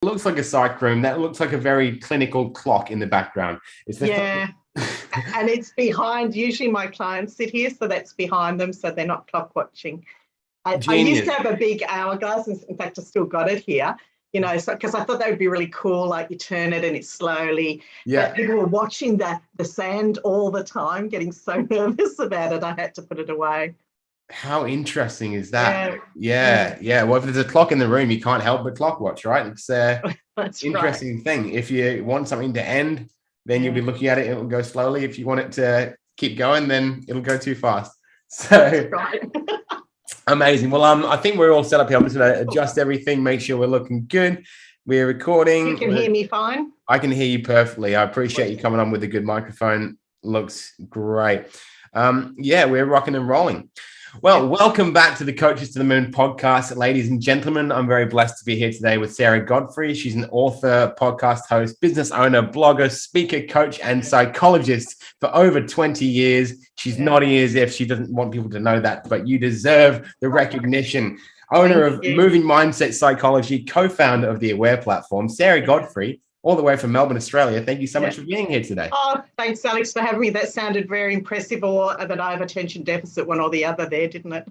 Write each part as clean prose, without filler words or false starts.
looks like a psych room. That looks like a very clinical clock in the background. Yeah. And it's behind, usually my clients sit here, so that's behind them, so they're not clock watching. I used to have a big hourglass. In fact, I still got it here, so because I thought that would be really cool, like you turn it and it's slowly. Yeah. But people were watching the sand all the time, getting so nervous about it, I had to put it away. How interesting is that? Yeah. Well, if there's a clock in the room, you can't help but clock watch, right? It's That's interesting right. thing. If you want something to end, then you'll be looking at it, it will go slowly. If you want it to keep going, then it'll go too fast. So that's right. Amazing. Well, I think we're all set up here. I'm just going to adjust everything, make sure we're looking good. We're recording. You can hear me fine? I can hear you perfectly. I appreciate you coming on with a good microphone. Looks great. We're rocking and rolling. Well, welcome back to the Coaches to the Moon podcast, ladies and gentlemen. I'm very blessed to be here today with Sarah Godfrey. She's an author, podcast host, business owner, blogger, speaker, coach, and psychologist for over 20 years. She's nodding as if she doesn't want people to know that, but you deserve the recognition. Owner of Moving Mindset Psychology, co-founder of the Aware platform, Sarah Godfrey, all the way from Melbourne, Australia. Thank you so much for being here today. Oh, thanks, Alex, for having me. That sounded very impressive, or that I have attention deficit, one or the other there, didn't it?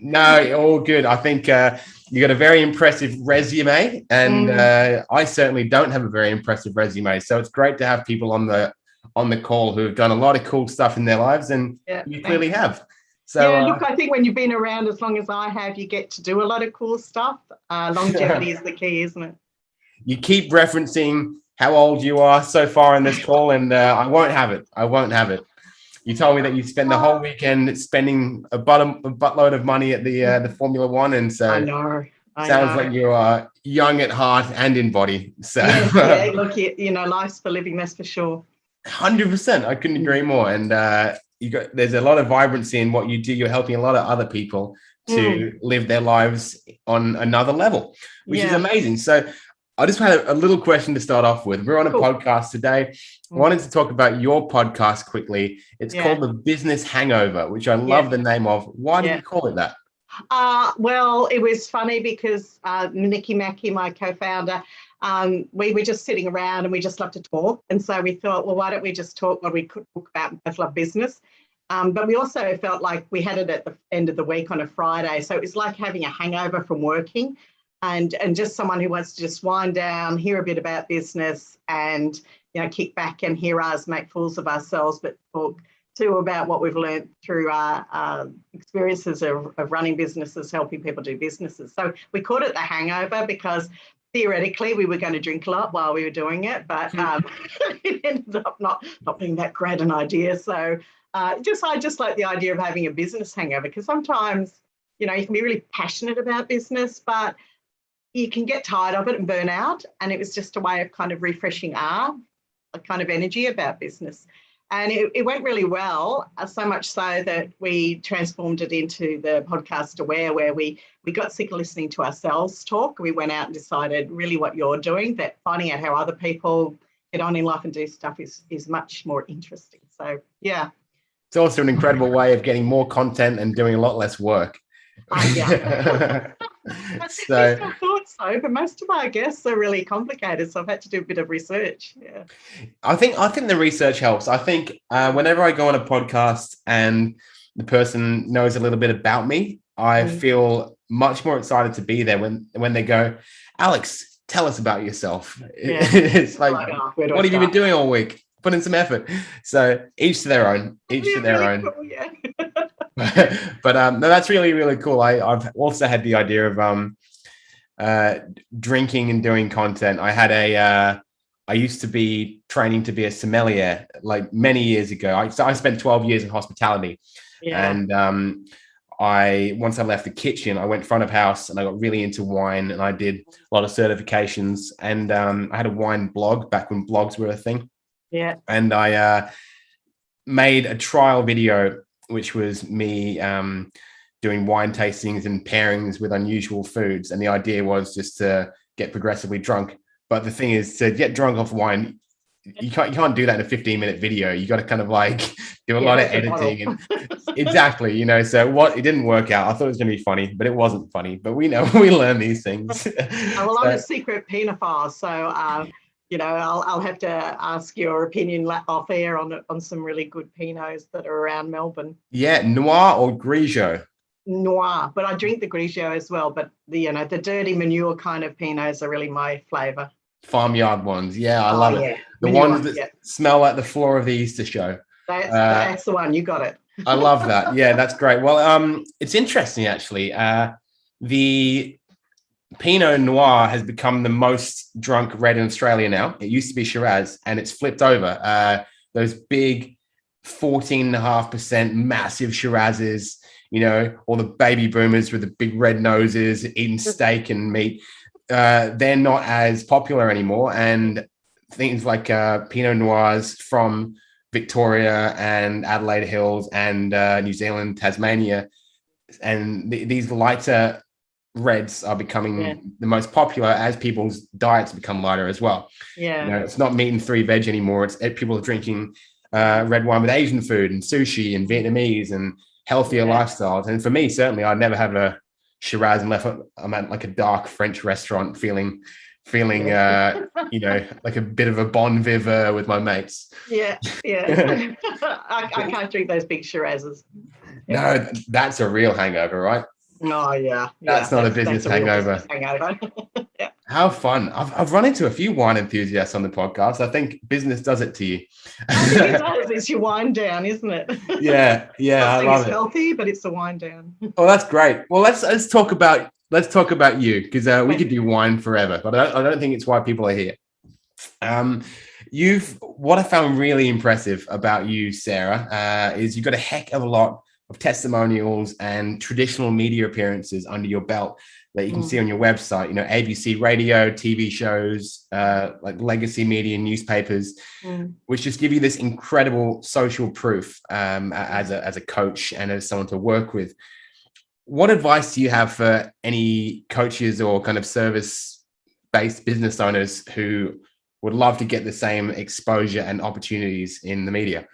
No, all good. I think you got a very impressive resume, and I certainly don't have a very impressive resume. So it's great to have people on the call who have done a lot of cool stuff in their lives, and you clearly have. So look, I think when you've been around as long as I have, you get to do a lot of cool stuff. Longevity is the key, isn't it? You keep referencing how old you are so far in this call, and I won't have it. You told me that you spent the whole weekend spending a buttload of money at the Formula One, and so I know. Sounds like you are young at heart and in body. So look, life's for living, that's for sure. 100%. I couldn't agree more. And there's a lot of vibrancy in what you do. You're helping a lot of other people to live their lives on another level, which is amazing. So I just had a little question to start off with. We're on a podcast today. I wanted to talk about your podcast quickly. It's called the Business Hangover, which I love the name of. Why did you call it that? Well, it was funny because Nikki Mackey, my co-founder, we were just sitting around and we just love to talk. And so we thought, well, why don't we just talk what we could talk about? Both love business. But we also felt like we had it at the end of the week on a Friday. So it was like having a hangover from working. And just someone who wants to just wind down, hear a bit about business and, kick back and hear us make fools of ourselves, but talk too about what we've learned through our experiences of running businesses, helping people do businesses. So we called it the hangover because theoretically we were going to drink a lot while we were doing it, but it ended up not being that great an idea. So I just like the idea of having a business hangover, because sometimes, you can be really passionate about business, but you can get tired of it and burn out. And it was just a way of kind of refreshing our kind of energy about business. And it went really well, so much so that we transformed it into the podcast Aware, where we got sick of listening to ourselves talk. We went out and decided really what you're doing, that finding out how other people get on in life and do stuff is much more interesting. So, yeah. It's also an incredible way of getting more content and doing a lot less work. So I thought so, but most of our guests are really complicated, so I've had to do a bit of research. I think the research helps. I think whenever I go on a podcast and the person knows a little bit about me, I feel much more excited to be there when they go, Alex, tell us about yourself. It's like, what have you been doing all week? Put in some effort. So each to their own. Cool, but no, that's really, really cool. I've also had the idea of drinking and doing content. I used to be training to be a sommelier like many years ago. I spent 12 years in hospitality. And once I left the kitchen, I went front of house and I got really into wine, and I did a lot of certifications, and I had a wine blog back when blogs were a thing. And I made a trial video, which was me doing wine tastings and pairings with unusual foods. And the idea was just to get progressively drunk. But the thing is, to get drunk off wine, you can't do that in a 15-minute video. You got to kind of like do a lot of editing and exactly, you know, so what, it didn't work out. I thought it was going to be funny, but it wasn't funny. But we know, we learn these things. Well, I'm a secret pedophile, so you know, I'll have to ask your opinion off air on some really good Pinots that are around Melbourne. Yeah, Noir or Grigio? Noir, but I drink the Grigio as well. But the the dirty manure kind of Pinots are really my flavour. Farmyard ones, yeah, I love it. The manure, ones that smell like the floor of the Easter show. That's the one. You got it. I love that. Yeah, that's great. Well, it's interesting actually. The Pinot Noir has become the most drunk red in Australia now. It used to be Shiraz, and it's flipped over. Those big 14.5% massive Shirazes, you know, all the baby boomers with the big red noses eating steak and meat. They're not as popular anymore. And things like Pinot Noirs from Victoria and Adelaide Hills and New Zealand, Tasmania, and these lighter reds are becoming the most popular as people's diets become lighter as well. Yeah, you know, it's not meat and 3 veg anymore. It's people are drinking red wine with Asian food and sushi and Vietnamese and healthier lifestyles. And for me, certainly, I'd never have a Shiraz unless I'm at like a dark French restaurant feeling you know, like a bit of a bon vivant with my mates. Yeah I can't drink those big Shirazes. No, that's a real hangover, right? Oh yeah, that's not a business hangover. Yeah. How fun. I've run into a few wine enthusiasts on the podcast. I think business does it to you. I think it does. It's your wind down, isn't it? Yeah I love it. It's healthy, but it's a wind down. Oh, that's great. Well, let's talk about you, because we could do wine forever, but I don't think it's why people are here. What I found really impressive about you, Sarah, is you've got a heck of a lot of testimonials and traditional media appearances under your belt that you can see on your website. You know, ABC radio, TV shows, like legacy media, newspapers, which just give you this incredible social proof as a coach and as someone to work with. What advice do you have for any coaches or kind of service-based business owners who would love to get the same exposure and opportunities in the media?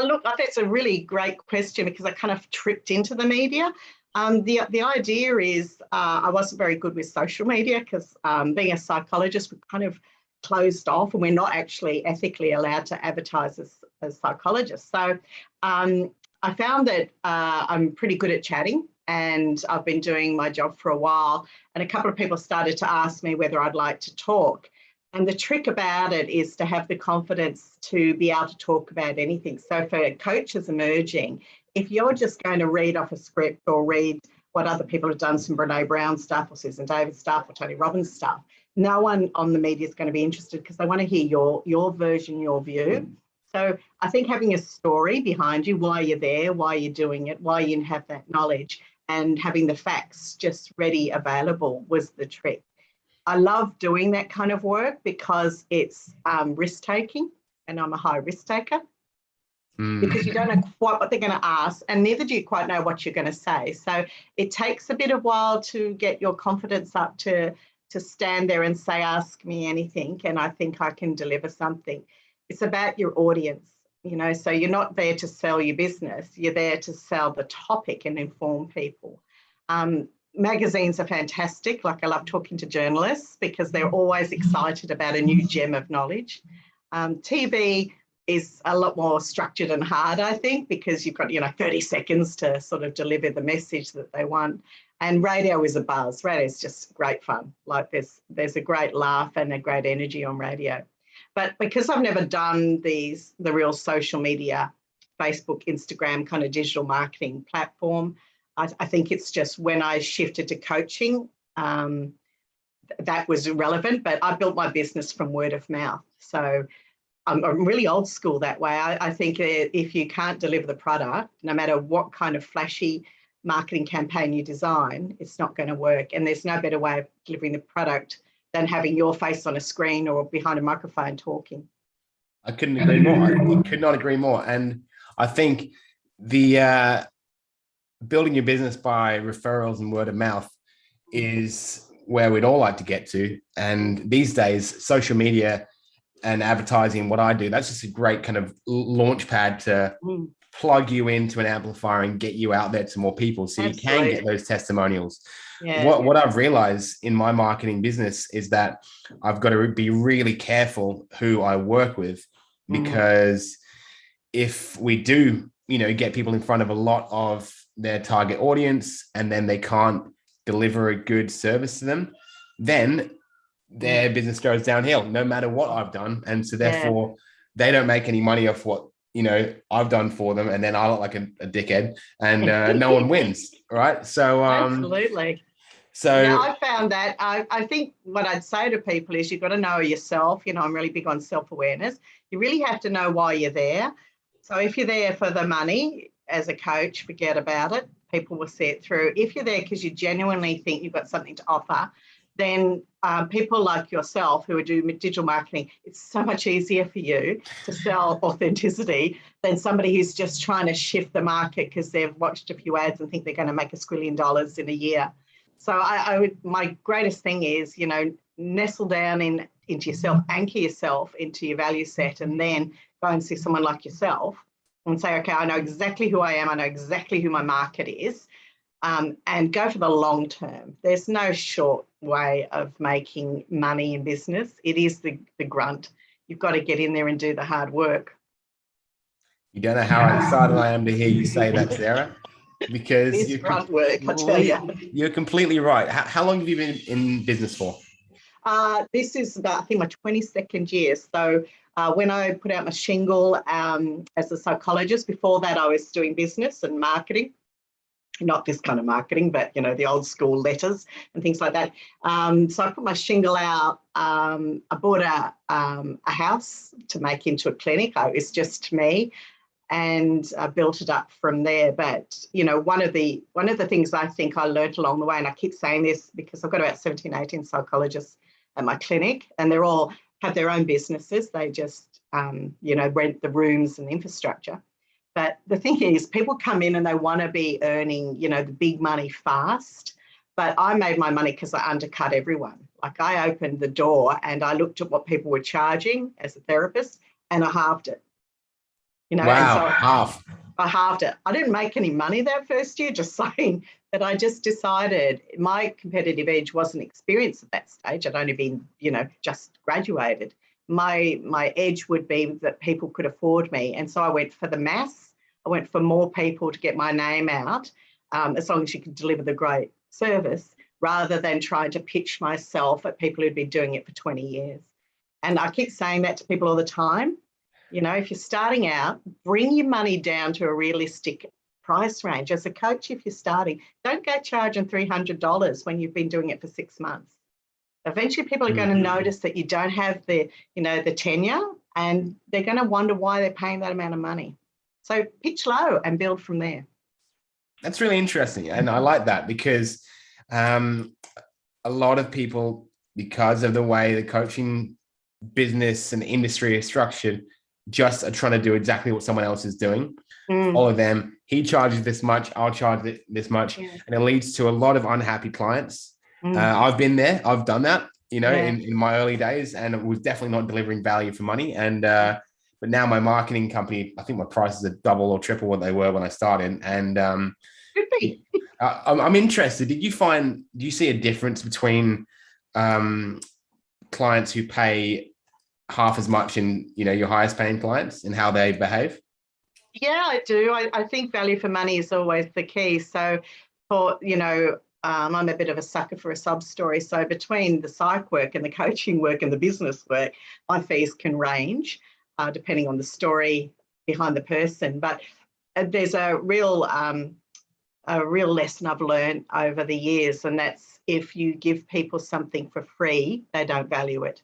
Look, that's a really great question, because I kind of tripped into the media. The idea is I wasn't very good with social media because being a psychologist, we're kind of closed off and we're not actually ethically allowed to advertise as psychologists. So I found that I'm pretty good at chatting, and I've been doing my job for a while, and a couple of people started to ask me whether I'd like to talk. And the trick about it is to have the confidence to be able to talk about anything. So for coaches emerging, if you're just going to read off a script or read what other people have done, some Brene Brown stuff or Susan Davis stuff or Tony Robbins stuff, no one on the media is going to be interested, because they want to hear your version, your view. So I think having a story behind you, why you're there, why you're doing it, why you have that knowledge, and having the facts just ready, available, was the trick. I love doing that kind of work because it's risk-taking, and I'm a high risk taker, because you don't know quite what they're going to ask, and neither do you quite know what you're going to say. So it takes a bit of while to get your confidence up to stand there and say, ask me anything, and I think I can deliver something. It's about your audience, you know, so you're not there to sell your business. You're there to sell the topic and inform people. Magazines are fantastic. Like, I love talking to journalists because they're always excited about a new gem of knowledge. TV is a lot more structured and hard, I think, because you've got, 30 seconds to sort of deliver the message that they want. And radio is a buzz. Radio is just great fun. Like, there's a great laugh and a great energy on radio. But because I've never done the real social media, Facebook, Instagram kind of digital marketing platform, I think it's just when I shifted to coaching, that was relevant. But I built my business from word of mouth. So I'm really old school that way. I think if you can't deliver the product, no matter what kind of flashy marketing campaign you design, it's not going to work. And there's no better way of delivering the product than having your face on a screen or behind a microphone talking. I couldn't agree more. I could not agree more. And I think the building your business by referrals and word of mouth is where we'd all like to get to. And these days, social media and advertising what I do, that's just a great kind of launch pad to plug you into an amplifier and get you out there to more people so you can get those testimonials. What I've realized in my marketing business is that I've got to be really careful who I work with, because if we do, get people in front of a lot of their target audience and then they can't deliver a good service to them, then their business goes downhill no matter what I've done. And so therefore they don't make any money off what I've done for them, and then I look like a dickhead, and no one wins, right? So absolutely. So yeah, I found that I think what I'd say to people is you've got to know yourself. I'm really big on self-awareness. You really have to know why you're there. So if you're there for the money as a coach, forget about it. People will see it through. If you're there because you genuinely think you've got something to offer, then people like yourself who are doing digital marketing, it's so much easier for you to sell authenticity than somebody who's just trying to shift the market because they've watched a few ads and think they're going to make $1 squillion in a year. So my greatest thing is, nestle down into yourself, anchor yourself into your value set, and then go and see someone like yourself and say, okay, I know exactly who I am. I know exactly who my market is. And go for the long term. There's no short way of making money in business. It is the grunt. You've got to get in there and do the hard work. You don't know how excited I am to hear you say that, Sarah, because it's grunt work, I tell you. You're completely right. How long have you been in business for? This is about, I think, my 22nd year. So when I put out my shingle as a psychologist, before that I was doing business and marketing. Not this kind of marketing, but, the old school letters and things like that. So I put my shingle out. I bought a house to make into a clinic. It was just me, and I built it up from there. But, one of the things I think I learned along the way, and I keep saying this because I've got about 17, 18 psychologists at my clinic, and they're all have their own businesses. They just, rent the rooms and the infrastructure. But the thing is, people come in and they want to be earning, the big money fast. But I made my money because I undercut everyone. Like, I opened the door and I looked at what people were charging as a therapist, and I halved it. Wow, and so I halved it. I didn't make any money that first year, just saying that I just decided my competitive edge wasn't experience at that stage. I'd only been, just graduated. My edge would be that people could afford me. And so I went for the mass. I went for more people to get my name out, as long as you could deliver the great service, rather than trying to pitch myself at people who'd been doing it for 20 years. And I keep saying that to people all the time. If you're starting out, bring your money down to a realistic price range. As a coach, if you're starting, don't go charging $300 when you've been doing it for 6 months. Eventually, people are going to notice that you don't have the tenure, and they're going to wonder why they're paying that amount of money. So pitch low and build from there. That's really interesting. And I like that, because a lot of people, because of the way the coaching business and industry is structured, just are trying to do exactly what someone else is doing. Follow them. He charges this much, I'll charge this much. Yeah. And it leads to a lot of unhappy clients. I've been there. I've done that, in my early days, and it was definitely not delivering value for money. And but now my marketing company, I think my prices are double or triple what they were when I started. And could be. I'm interested. Do you see a difference between clients who pay half as much in, your highest paying clients, and how they behave? Yeah, I do. I think value for money is always the key. So for, I'm a bit of a sucker for a sub story. So between the psych work and the coaching work and the business work, my fees can range depending on the story behind the person. But there's a real lesson I've learned over the years, and that's if you give people something for free, they don't value it.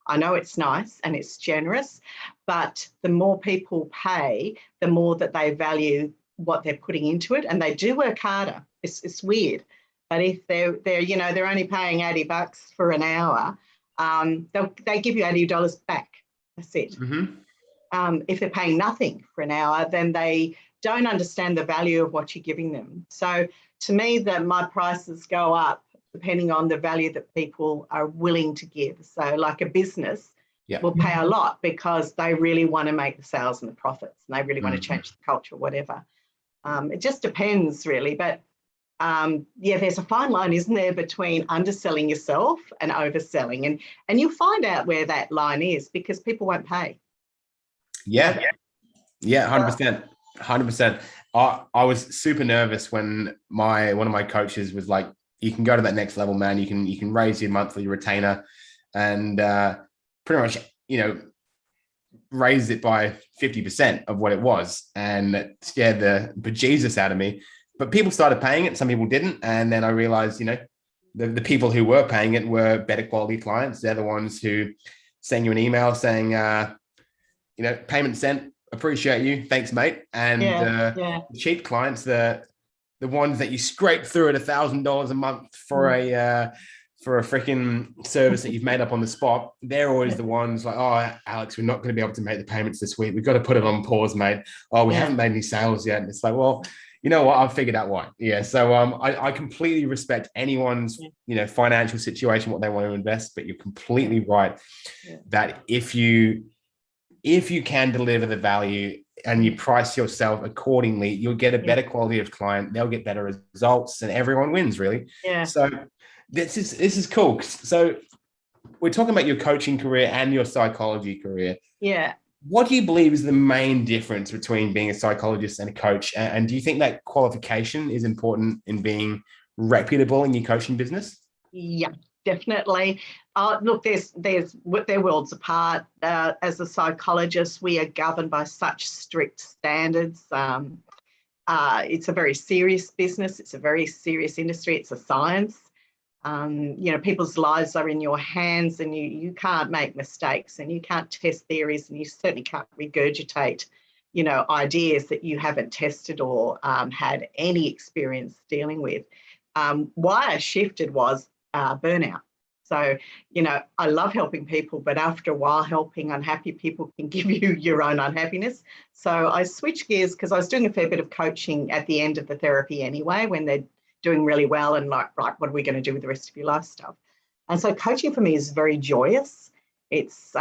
I know it's nice and it's generous, but the more people pay, the more that they value what they're putting into it, and they do work harder. It's weird. But if they're only paying $80 for an hour, they give you $80 back. That's it. If they're paying nothing for an hour, then they don't understand the value of what you're giving them. So to me, that my prices go up depending on the value that people are willing to give. So like a business, Yeah. will pay a lot because they really want to make the sales and the profits, and they really want to change the culture or whatever. It just depends really, but there's a fine line, isn't there, between underselling yourself and overselling, and you'll find out where that line is because people won't pay. Yeah. 100%. 100%. I was super nervous when one of my coaches was like, you can go to that next level, man. You can raise your monthly retainer and pretty much, raise it by 50% of what it was. And it scared the bejesus out of me. But people started paying it. Some people didn't. And then I realized, the people who were paying it were better quality clients. They're the ones who send you an email saying, payment sent, appreciate you. Thanks, mate. And the cheap clients, the ones that you scrape through at $1,000 a month for a freaking service that you've made up on the spot, they're always the ones like, oh, Alex, we're not going to be able to make the payments this week. We've got to put it on pause, mate. Oh, we haven't made any sales yet. And it's like, well, you know what? I've figured out why. Yeah. So I completely respect anyone's, financial situation, what they want to invest, but you're completely right that if you can deliver the value and you price yourself accordingly, you'll get a better quality of client. They'll get better results and everyone wins, really. Yeah. So this is cool. So we're talking about your coaching career and your psychology career. Yeah. What do you believe is the main difference between being a psychologist and a coach? And do you think that qualification is important in being reputable in your coaching business? Yeah, definitely. Look, they're worlds apart. As a psychologist, we are governed by such strict standards. It's a very serious business. It's a very serious industry. It's a science. People's lives are in your hands, and you can't make mistakes, and you can't test theories, and you certainly can't regurgitate, ideas that you haven't tested or had any experience dealing with. Why I shifted was burnout. So, I love helping people, but after a while, helping unhappy people can give you your own unhappiness. So I switched gears because I was doing a fair bit of coaching at the end of the therapy anyway, when they're doing really well and like, right, what are we going to do with the rest of your life stuff? And so coaching for me is very joyous. It's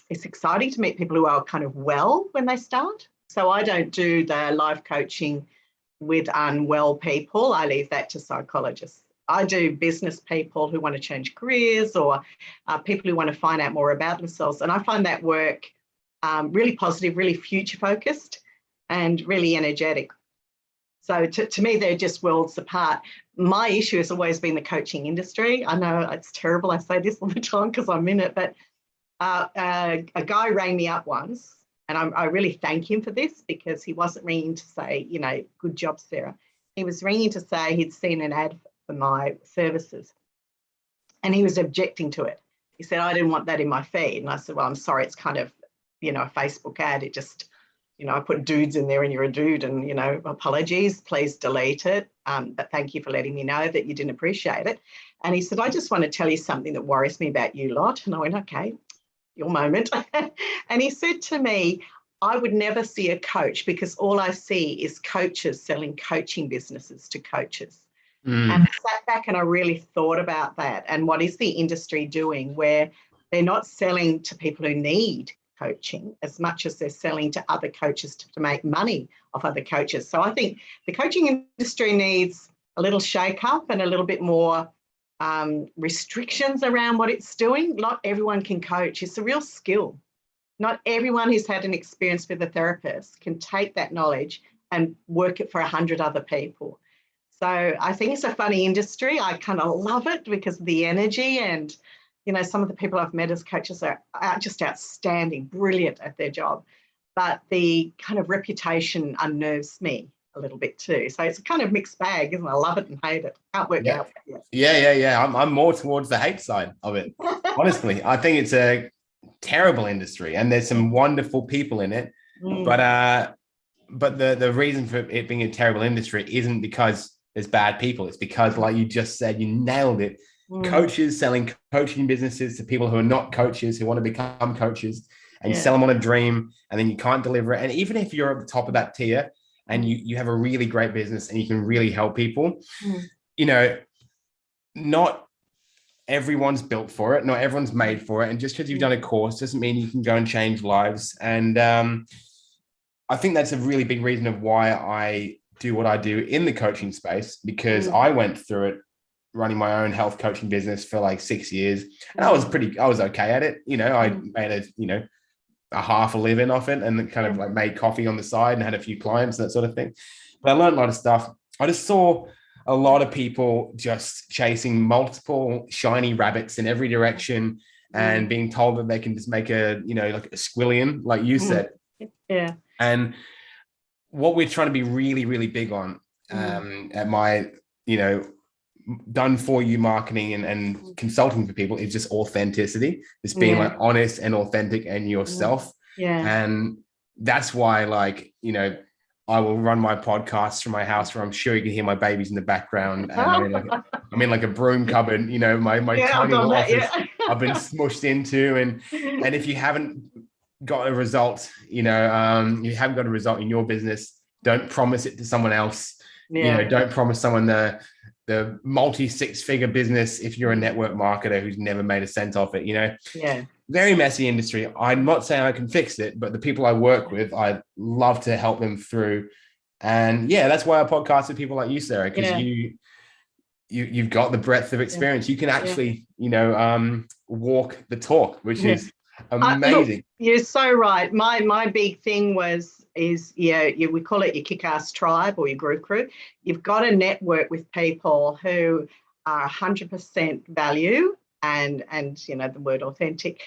exciting to meet people who are kind of well when they start. So I don't do the life coaching with unwell people. I leave that to psychologists. I do business people who want to change careers or people who want to find out more about themselves. And I find that work really positive, really future focused and really energetic. So to me, they're just worlds apart. My issue has always been the coaching industry. I know it's terrible. I say this all the time because I'm in it, but a guy rang me up once, and I really thank him for this because he wasn't ringing to say, good job, Sarah. He was ringing to say he'd seen an ad for my services, and he was objecting to it. He said, I didn't want that in my feed. And I said, well, I'm sorry, it's kind of, a Facebook ad. It just, I put dudes in there and you're a dude and, apologies, please delete it. But thank you for letting me know that you didn't appreciate it. And he said, I just want to tell you something that worries me about you lot. And I went, okay, your moment. And he said to me, I would never see a coach because all I see is coaches selling coaching businesses to coaches. And I sat back and I really thought about that. And what is the industry doing where they're not selling to people who need coaching as much as they're selling to other coaches to make money off other coaches. So I think the coaching industry needs a little shake up and a little bit more restrictions around what it's doing. Not everyone can coach. It's a real skill. Not everyone who's had an experience with a therapist can take that knowledge and work it for 100 other people. So I think it's a funny industry. I kind of love it because of the energy and some of the people I've met as coaches are just outstanding, brilliant at their job. But the kind of reputation unnerves me a little bit too. So it's a kind of mixed bag, isn't it? I love it and hate it. Can't work out. Yeah. I'm more towards the hate side of it. Honestly, I think it's a terrible industry and there's some wonderful people in it. But the reason for it being a terrible industry isn't because there's bad people. It's because, like you just said, you nailed it. Coaches selling coaching businesses to people who are not coaches, who want to become coaches, and you sell them on a dream, and then you can't deliver it. And even if you're at the top of that tier and you have a really great business and you can really help people, not everyone's built for it. Not everyone's made for it. And just because you've done a course doesn't mean you can go and change lives. And I think that's a really big reason of why I do what I do in the coaching space, because I went through it running my own health coaching business for like 6 years. And I was okay at it. You know, I made a half a living off it, and kind of like made coffee on the side and had a few clients, that sort of thing. But I learned a lot of stuff. I just saw a lot of people just chasing multiple shiny rabbits in every direction and being told that they can just make a, like a squillion, like you said. Yeah. And what we're trying to be really, really big on at my, done for you marketing and consulting for people is just authenticity. Just being like honest and authentic and yourself. Yeah. And that's why, like, I will run my podcast from my house where I'm sure you can hear my babies in the background. And I'm in like a broom cupboard, my tiny little office I've been smushed into. And if you haven't got a result, you haven't got a result in your business, don't promise it to someone else. Don't promise someone the multi-six-figure business if you're a network marketer who's never made a cent off it. Very messy industry. I'm not saying I can fix it, but the people I work with, I love to help them through. And that's why I podcast with people like you, Sarah, because you've got the breadth of experience. You can actually walk the talk, which is amazing. Look, you're so right. My big thing is we call it your KickAss Tribe or your group crew. You've got to network with people who are 100% value and the word authentic,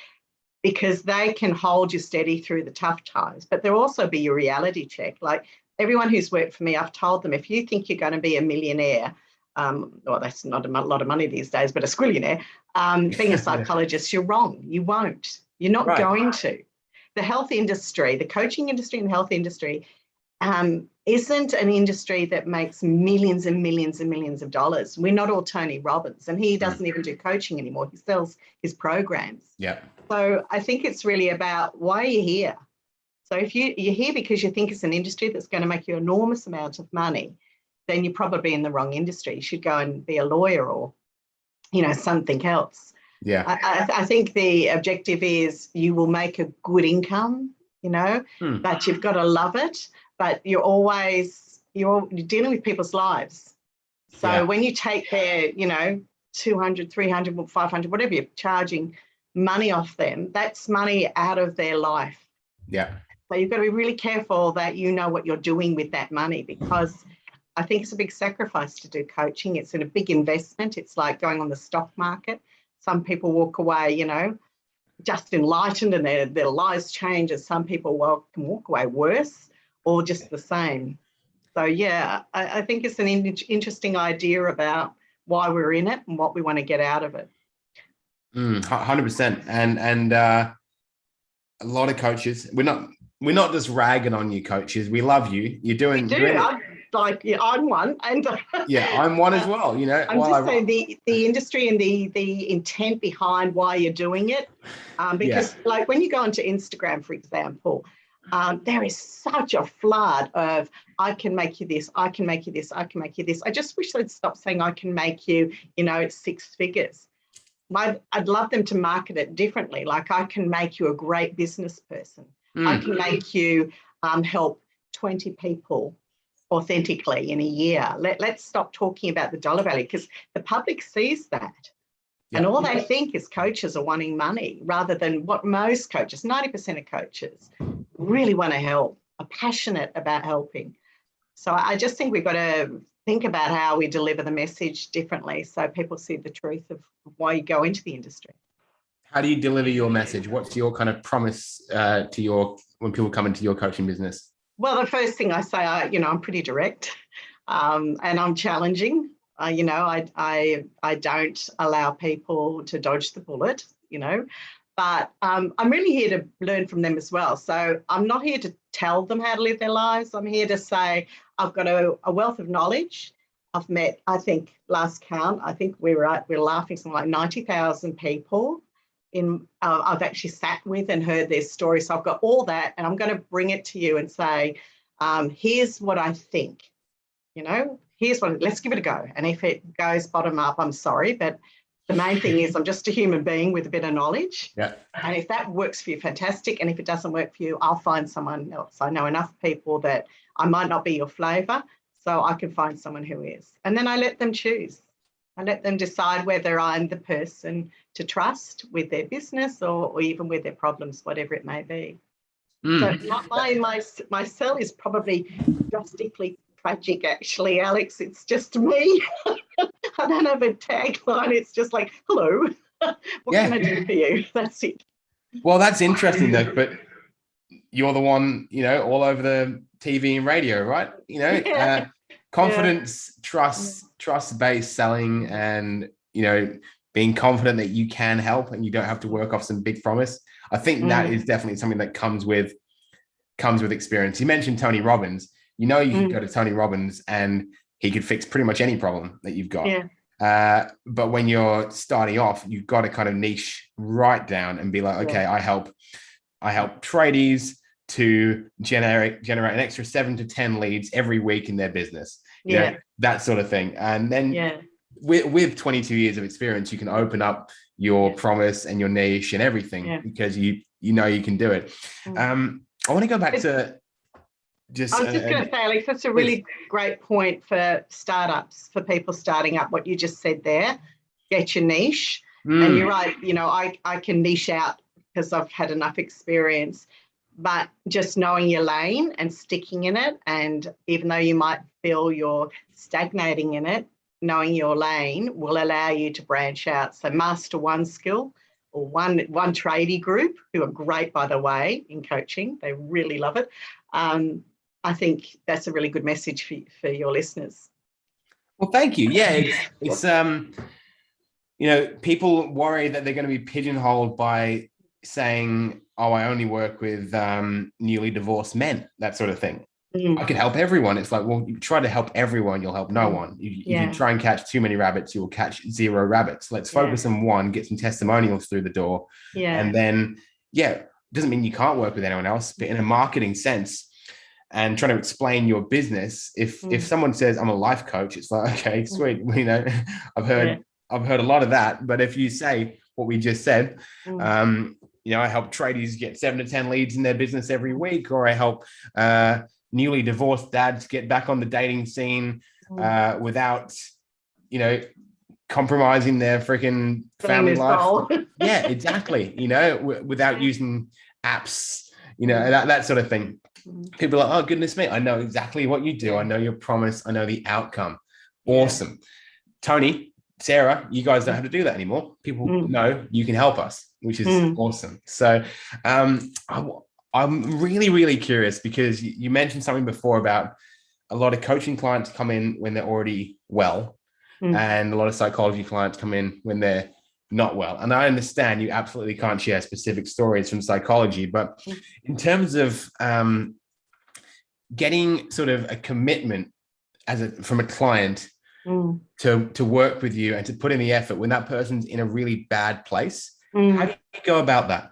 because they can hold you steady through the tough times, but they'll also be your reality check. Like everyone who's worked for me, I've told them, if you think you're going to be a millionaire, well, that's not a lot of money these days, but a squillionaire, being a psychologist, you're wrong. You won't. You're not going to. The health industry, the coaching industry and the health industry isn't an industry that makes millions and millions and millions of dollars. We're not all Tony Robbins, and he doesn't even do coaching anymore. He sells his programs. Yeah. So I think it's really about, why are you here? So if you're here because you think it's an industry that's going to make you enormous amounts of money, then you're probably in the wrong industry. You should go and be a lawyer or, something else. Yeah. I think the objective is you will make a good income, but you've got to love it. But you're dealing with people's lives. So when you take their, 200, 300, 500, whatever you're charging money off them, that's money out of their life. Yeah. So you've got to be really careful that you know what you're doing with that money, because I think it's a big sacrifice to do coaching. It's a big investment. It's like going on the stock market. Some people walk away, just enlightened and their lives change, and some people can walk away worse or just the same. So, I think it's an interesting idea about why we're in it and what we want to get out of it. 100%. And a lot of coaches, we're not just ragging on you, coaches. We love you. You're doing. I'm one, and I'm one as well. I'm just saying the industry and the intent behind why you're doing it, because like when you go onto Instagram, for example, there is such a flood of, I can make you this, I can make you this, I can make you this. I just wish they'd stop saying I can make you, 6 figures. I'd love them to market it differently. Like, I can make you a great business person. I can make you help 20 people authentically in a year. Let's stop talking about the dollar value, because the public sees that. And all they think is coaches are wanting money, rather than what most coaches, 90% of coaches, really want to help, are passionate about helping. So I just think we've got to think about how we deliver the message differently, so people see the truth of why you go into the industry. How do you deliver your message? What's your kind of promise when people come into your coaching business? Well, the first thing I say, I'm pretty direct, and I'm challenging. I don't allow people to dodge the bullet, but I'm really here to learn from them as well. So I'm not here to tell them how to live their lives. I'm here to say, I've got a wealth of knowledge. I've met, I think, last count, I think we're laughing, something like 90,000 people I've actually sat with and heard their story. So I've got all that, and I'm going to bring it to you and say, here's what I think, let's give it a go. And if it goes bottom up, I'm sorry, but The main thing is I'm just a human being with a bit of knowledge. Yeah. And if that works for you, fantastic. And if it doesn't work for you, I'll find someone else. I know enough people that I might not be your flavor, so I can find someone who is. And then I let them choose. I let them decide whether I'm the person to trust with their business or even with their problems, whatever it may be. So my cell is probably drastically tragic, actually, Alex. It's just me. I don't have a tagline. It's just like, hello, what can I do for you? That's it. Well, that's interesting, though. But you're the one, all over the TV and radio, right? Confidence, trust-based selling, and being confident that you can help and you don't have to work off some big promise. I think that is definitely something that comes with experience. You mentioned Tony Robbins. You can go to Tony Robbins and he could fix pretty much any problem that you've got. Yeah. But when you're starting off, you've got to kind of niche right down and be like, okay, I help tradies to generate an extra 7 to 10 leads every week in their business. That sort of thing. And then with 22 years of experience, you can open up your promise and your niche and everything because you can do it. I want to go back to just. I was just going to say, Alex, that's a really great point for startups, for people starting up. What you just said there, get your niche, and you're right. I can niche out because I've had enough experience. But just knowing your lane and sticking in it, and even though you might feel you're stagnating in it, knowing your lane will allow you to branch out. So master one skill or one tradie group, who are great, by the way, in coaching. They really love it. I think that's a really good message for your listeners. Well, thank you. Yeah, it's people worry that they're going to be pigeonholed by saying, oh, I only work with newly divorced men, that sort of thing. I can help everyone. It's like, well, you try to help everyone, you'll help no one. If you try and catch too many rabbits, you will catch 0 rabbits. Let's focus on one, get some testimonials through the door. And then, it doesn't mean you can't work with anyone else, but in a marketing sense and trying to explain your business, if someone says I'm a life coach, it's like, okay, sweet. I've heard a lot of that. But if you say what we just said, I help tradies get 7 to 10 leads in their business every week, or I help newly divorced dads get back on the dating scene without, compromising their freaking family life. Yeah, exactly. Without using apps, that sort of thing. People are like, oh, goodness me, I know exactly what you do. I know your promise. I know the outcome. Awesome. Tony, Sarah, you guys don't have to do that anymore. People know you can help us, which is awesome. So I'm really, really curious because you mentioned something before about a lot of coaching clients come in when they're already well, and a lot of psychology clients come in when they're not well. And I understand you absolutely can't share specific stories from psychology, but in terms of getting sort of a commitment from a client to work with you and to put in the effort when that person's in a really bad place, how do you go about that?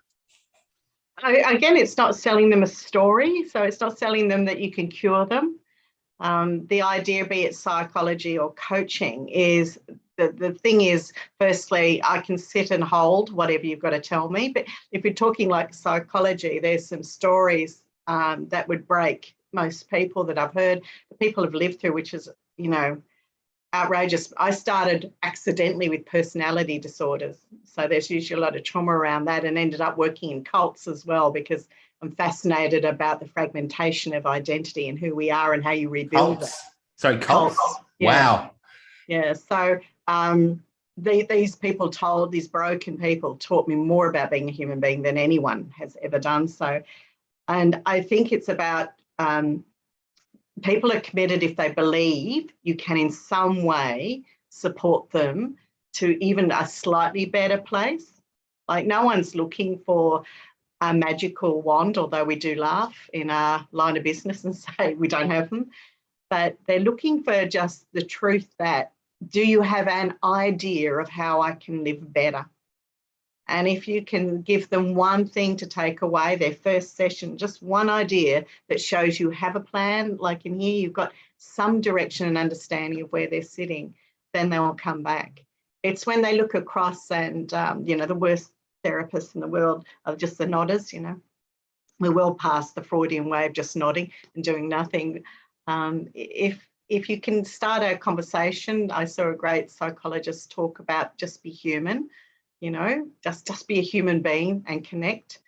Again, it's not selling them a story. So it's not selling them that you can cure them. The idea, be it psychology or coaching, is the thing is, firstly, I can sit and hold whatever you've got to tell me. But if you're talking like psychology, there's some stories that would break most people that I've heard, that people have lived through, which is, outrageous. I started accidentally with personality disorders. So there's usually a lot of trauma around that, and ended up working in cults as well, because I'm fascinated about the fragmentation of identity and who we are and how you rebuild cults. it. Sorry, cults. Wow. Yeah. So these people these broken people taught me more about being a human being than anyone has ever done. So, and I think it's about people are committed if they believe you can in some way support them to even a slightly better place. Like, no one's looking for a magical wand, although we do laugh in our line of business and say we don't have them. But they're looking for just the truth that, do you have an idea of how I can live better? And if you can give them one thing to take away, their first session, just one idea that shows you have a plan, like in here, you've got some direction and understanding of where they're sitting, then they'll come back. It's when they look across and, the worst therapists in the world are just the nodders, We're well past the Freudian way of just nodding and doing nothing. If you can start a conversation, I saw a great psychologist talk about just be human, just be a human being and connect.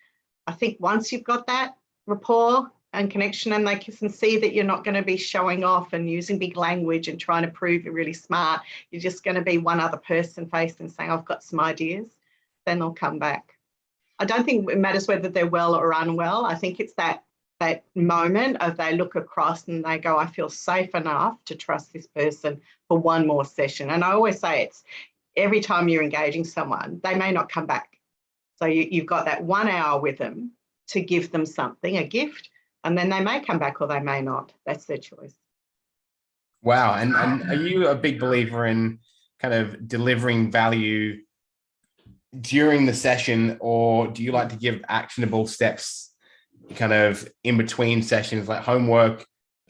I think once you've got that rapport and connection, and they can see that you're not going to be showing off and using big language and trying to prove you're really smart, you're just going to be one other person facing saying, I've got some ideas, then they'll come back. I don't think it matters whether they're well or unwell. I think it's that moment of they look across and they go, I feel safe enough to trust this person for one more session. And I always say it's every time you're engaging someone, they may not come back. So you've got that 1 hour with them to give them something, a gift, and then they may come back or they may not. That's their choice. Wow. And are you a big believer in kind of delivering value during the session, or do you like to give actionable steps kind of in between sessions, like homework?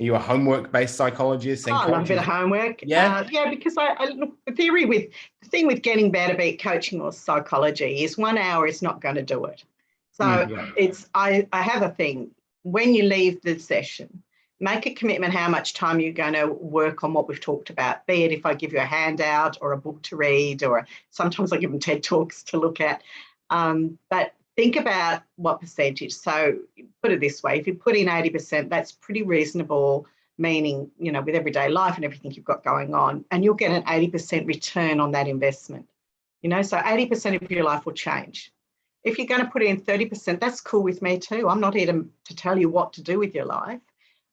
Are you a homework-based psychologist? I love a bit of homework. Yeah, because I look, the thing with getting better, be it coaching or psychology, is 1 hour is not going to do it. So I have a thing. When you leave the session, make a commitment how much time you're going to work on what we've talked about, be it if I give you a handout or a book to read, or sometimes I give them TED Talks to look at. But think about what percentage. So put it this way, if you put in 80%, that's pretty reasonable, meaning, with everyday life and everything you've got going on, and you'll get an 80% return on that investment. So 80% of your life will change. If you're going to put in 30%, that's cool with me too. I'm not here to tell you what to do with your life,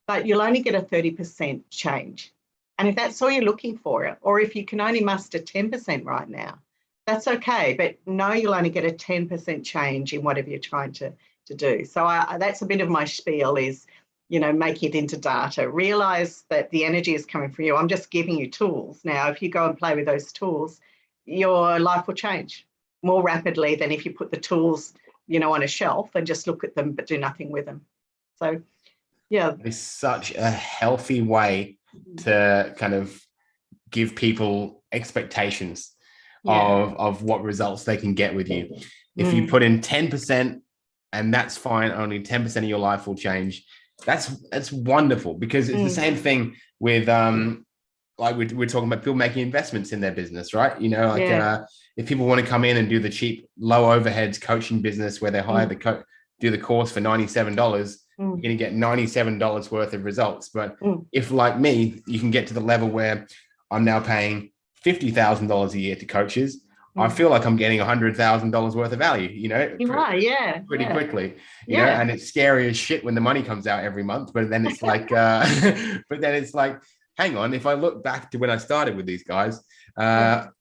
but you'll only get a 30% change. And if that's all you're looking for, or if you can only muster 10% right now, that's okay. But no, you'll only get a 10% change in whatever you're trying to do. So that's a bit of my spiel is, make it into data. Realize that the energy is coming from you. I'm just giving you tools. Now, if you go and play with those tools, your life will change more rapidly than if you put the tools, on a shelf and just look at them but do nothing with them. So, yeah. It's such a healthy way to kind of give people expectations of what results they can get with you. If you put in 10%, and that's fine, only 10% of your life will change. That's wonderful, because it's the same thing with like we're talking about people making investments in their business, right? If people want to come in and do the cheap, low overheads coaching business where they hire do the course for $97, you're going to get $97 worth of results. But if, like me, you can get to the level where I'm now paying $50,000 a year to coaches, I feel like I'm getting $100,000 worth of value, pretty quickly, and it's scary as shit when the money comes out every month. But then it's like, hang on, if I look back to when I started with these guys,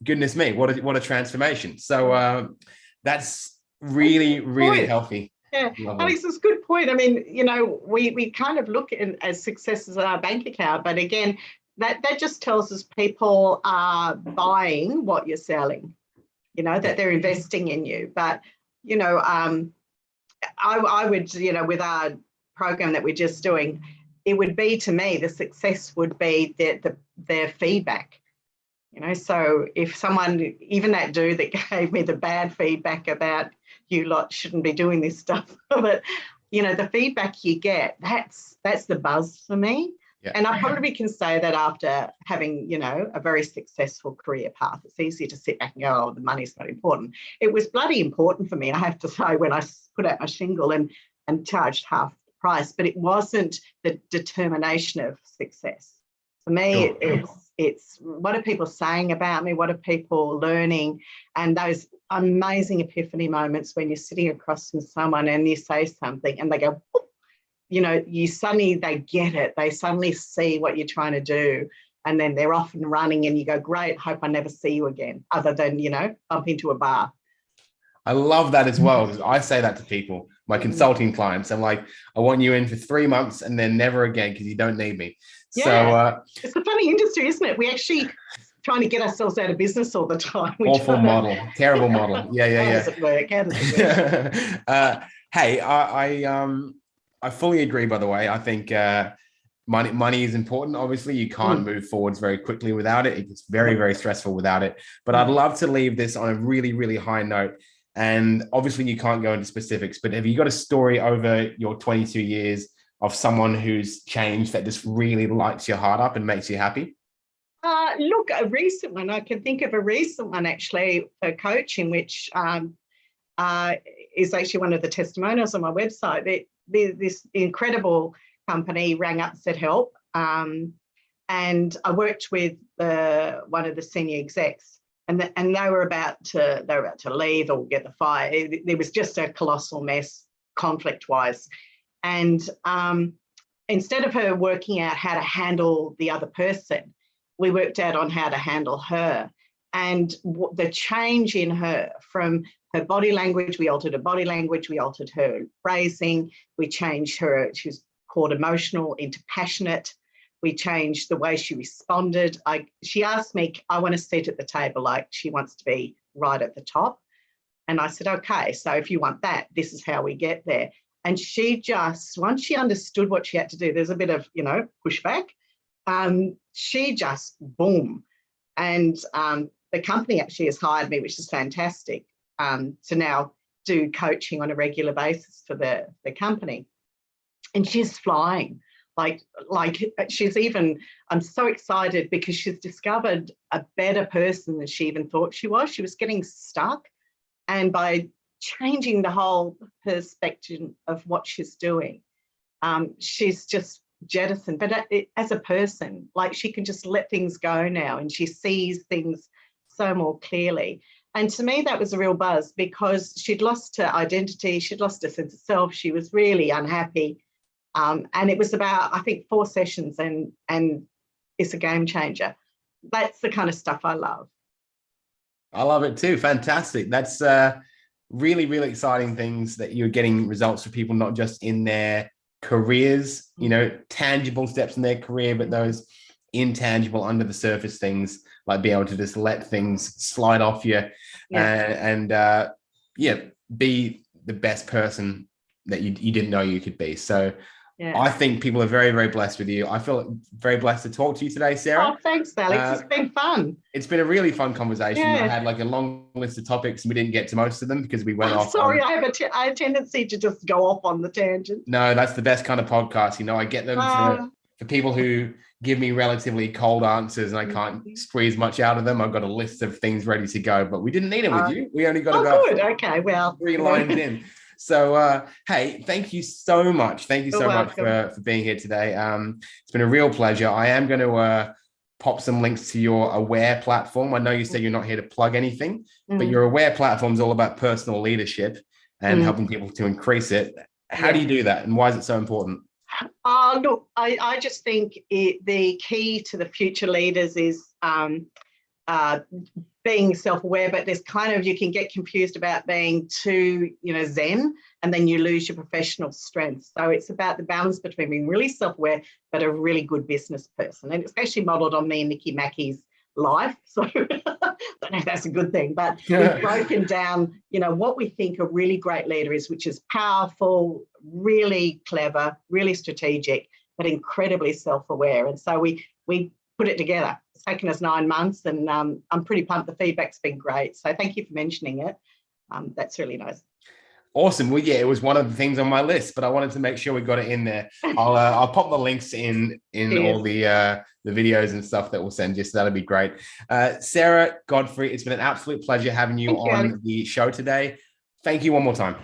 goodness me, what a transformation. So that's really, really healthy. Yeah, Alex, it's a good point. I mean, we kind of look at as success as our bank account, but again, that just tells us people are buying what you're selling, that they're investing in you. But, I would, with our program that we're just doing, it would be, to me, the success would be their feedback. So if someone, even that dude that gave me the bad feedback about you lot shouldn't be doing this stuff, but the feedback you get, that's the buzz for me. Yeah. And I probably can say that after having, a very successful career path. It's easy to sit back and go, oh, the money's not important. It was bloody important for me, I have to say, when I put out my shingle and charged half the price, but it wasn't the determination of success. For me, it's what are people saying about me? What are people learning? And those amazing epiphany moments when you're sitting across from someone and you say something and they go, whoop, they get it. They suddenly see what you're trying to do. And then they're off and running and you go, great, hope I never see you again, other than, bump into a bar. I love that as well, because I say that to people, my consulting clients. I'm like, I want you in for 3 months and then never again because you don't need me. Yeah. So it's a funny industry, isn't it? We actually trying to get ourselves out of business all the time. Awful model, terrible model. Yeah. How does it work? Hey, I fully agree, by the way. I think money is important. Obviously, you can't move forwards very quickly without it. It's very, very stressful without it. But I'd love to leave this on a really, really high note. And obviously, you can't go into specifics, but have you got a story over your 22 years of someone who's changed that just really lights your heart up and makes you happy? Look, a recent one. I can think of a recent one actually for coaching, which is actually one of the testimonials on my website. This incredible company rang up and said help, and I worked with one of the senior execs, and they were about to leave or get the fire. There was just a colossal mess conflict-wise, and instead of her working out how to handle the other person, we worked out on how to handle her. And the change in her, from her body language, we altered her body language, we altered her phrasing, we changed her, she was called emotional into passionate. We changed the way she responded. She asked me, I want a seat at the table, like she wants to be right at the top. And I said, okay, so if you want that, this is how we get there. And she just, once she understood what she had to do, there's a bit of, pushback. She just, boom. And the company actually has hired me, which is fantastic, to now do coaching on a regular basis for the company. And she's flying. Like she's even, I'm so excited because she's discovered a better person than she even thought she was. She was getting stuck. And by changing the whole perspective of what she's doing, she's just jettisoned. But as a person, like, she can just let things go now, and she sees things so more clearly. And to me, that was a real buzz, because she'd lost her identity, she'd lost her sense of self, she was really unhappy. And it was about, I think, 4 sessions, and it's a game changer. That's the kind of stuff I love. I love it too. Fantastic. That's really, really exciting things that you're getting results for people, not just in their careers, tangible steps in their career, but those intangible, under the surface things, like being able to just let things slide off you, and be the best person that you didn't know you could be. So I think people are very, very blessed with you. I feel very blessed to talk to you today, Sarah. Oh, thanks, Alex. It's been fun. It's been a really fun conversation. I had like a long list of topipics, and we didn't get to most of them because we went off. Sorry, I have a tendency to just go off on the tangent. No, that's the best kind of podcast. I get them for people who give me relatively cold answers and I can't squeeze much out of them. I've got a list of things ready to go, but we didn't need it with you. We only got about good. Okay, well, 3 lines in. So, hey, thank you so much. Thank you so much for being here today. It's been a real pleasure. I am going to pop some links to your Aware platform. I know you said you're not here to plug anything, but your Aware platform is all about personal leadership and helping people to increase it. How do you do that, and why is it so important? Look, I just think the key to the future leaders is being self-aware, but there's you can get confused about being too, zen, and then you lose your professional strength. So it's about the balance between being really self-aware, but a really good business person. And it's actually modeled on me and Nikki Mackey's life. So I don't know if that's a good thing, but we've broken down, what we think a really great leader is, which is powerful, really clever, really strategic, but incredibly self-aware. And so we put it together. It's taken us 9 months, and I'm pretty pumped. The feedback's been great. So thank you for mentioning it. That's really nice. Awesome. Well, it was one of the things on my list, but I wanted to make sure we got it in there. I'll pop the links in all the videos and stuff that we'll send you. So that'll be great. Sarah Godfrey, it's been an absolute pleasure having you on the show today. Thank you one more time.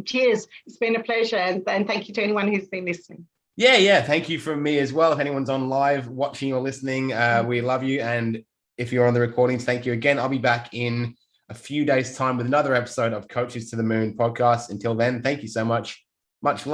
Cheers. It's been a pleasure. And thank you to anyone who's been listening. Yeah. Thank you from me as well. If anyone's on live watching or listening, we love you. And if you're on the recordings, thank you again. I'll be back in a few days' time with another episode of Coaches to the Moon podcast. Until then, thank you so much. Much love.